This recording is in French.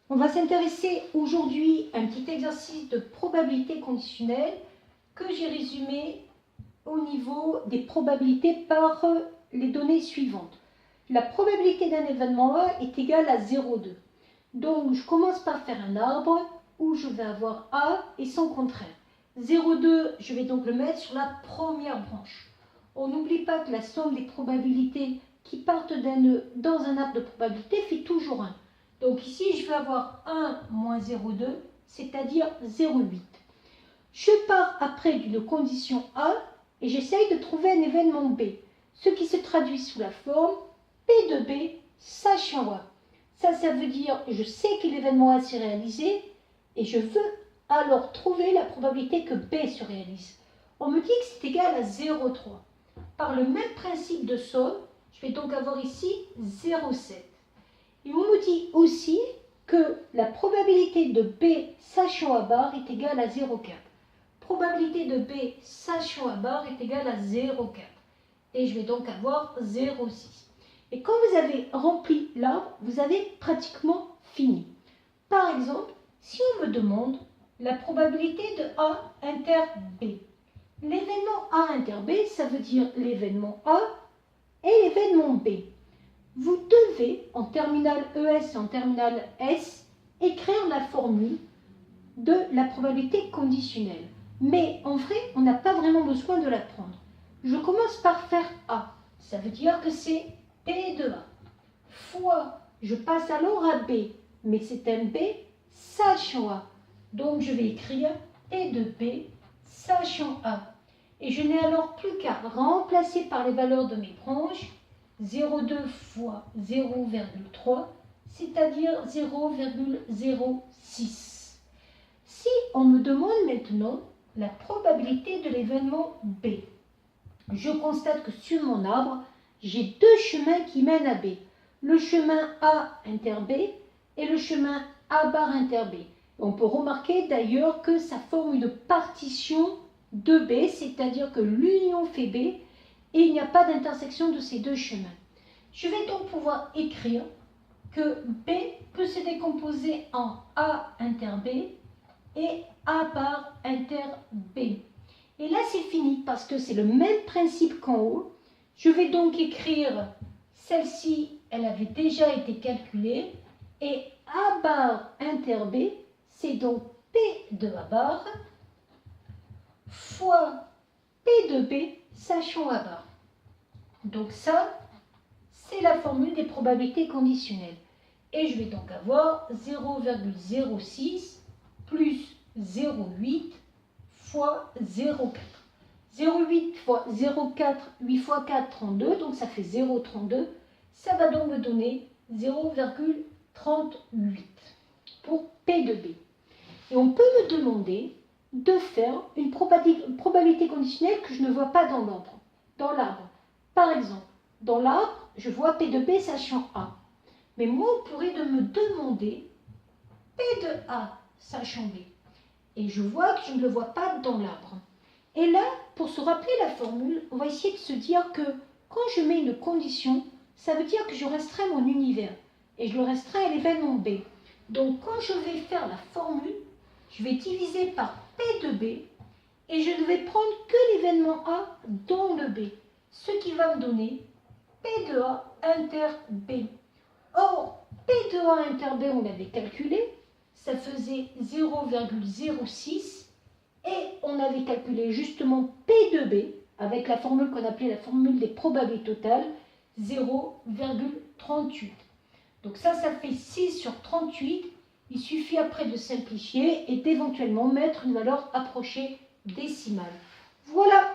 On va s'intéresser aujourd'hui à un petit exercice de probabilité conditionnelle que j'ai résumé au niveau des probabilités par les données suivantes. La probabilité d'un événement A est égale à 0,2. Donc je commence par faire un arbre où je vais avoir A et son contraire. 0,2, je vais donc le mettre sur la première branche. On n'oublie pas que la somme des probabilités qui partent d'un nœud dans un arbre de probabilité fait toujours 1. Donc ici, je vais avoir 1 moins 0,2, c'est-à-dire 0,8. Je pars après d'une condition A et j'essaye de trouver un événement B, ce qui se traduit sous la forme P de B sachant A. Ça veut dire je sais que l'événement A s'est réalisé et je veux alors trouver la probabilité que B se réalise. On me dit que c'est égal à 0,3. Par le même principe de somme, je vais donc avoir ici 0,7. Et on me dit aussi que la probabilité de B sachant A bar est égale à 0,4. Probabilité de B sachant A bar est égale à 0,4. Et je vais donc avoir 0,6. Et quand vous avez rempli l'arbre, vous avez pratiquement fini. Par exemple, si on me demande la probabilité de A inter B, l'événement A inter B, ça veut dire l'événement A et l'événement B. Vous devez, en terminale ES et en terminale S, écrire la formule de la probabilité conditionnelle. Mais en vrai, on n'a pas vraiment besoin de l'apprendre. Je commence par faire A. Ça veut dire que c'est P de A. Fois, je passe alors à B. Mais c'est un B sachant A. Donc je vais écrire P de B sachant A. Et je n'ai alors plus qu'à remplacer par les valeurs de mes branches 0,2 fois 0,3, c'est-à-dire 0,06. Si on me demande maintenant la probabilité de l'événement B, je constate que sur mon arbre, j'ai deux chemins qui mènent à B. Le chemin A inter B et le chemin A bar inter B. On peut remarquer d'ailleurs que ça forme une partition de B, c'est-à-dire que l'union fait B et il n'y a pas d'intersection de ces deux chemins. Je vais donc pouvoir écrire que B peut se décomposer en A inter B et A bar inter B. Et là, c'est fini parce que c'est le même principe qu'en haut. Je vais donc écrire celle-ci, elle avait déjà été calculée. Et A bar inter B, c'est donc P de A bar fois P de B sachant A bar. Donc ça, c'est la formule des probabilités conditionnelles. Et je vais donc avoir 0,06 plus 0,8 fois 0,4. 0,8 fois 0,4, 8 fois 4, 32, donc ça fait 0,32. Ça va donc me donner 0,38 pour P de B. Et on peut me demander de faire une probabilité conditionnelle que je ne vois pas dans l'arbre. Par exemple, dans l'arbre, je vois P de B sachant A. Mais moi, on pourrait me demander P de A sachant B. Et je vois que je ne le vois pas dans l'arbre. Et là, pour se rappeler la formule, on va essayer de se dire que quand je mets une condition, ça veut dire que je restreins mon univers. Et je le restreins à l'événement B. Donc quand je vais faire la formule, je vais diviser par P de B et je ne vais prendre que l'événement A dans le B. Ce qui va me donner P de A inter B. Or, P de A inter B, on l'avait calculé, ça faisait 0,06 et on avait calculé justement P de B avec la formule qu'on appelait la formule des probabilités totales, 0,38. Donc ça fait 6 sur 38. Il suffit après de simplifier et d'éventuellement mettre une valeur approchée décimale. Voilà.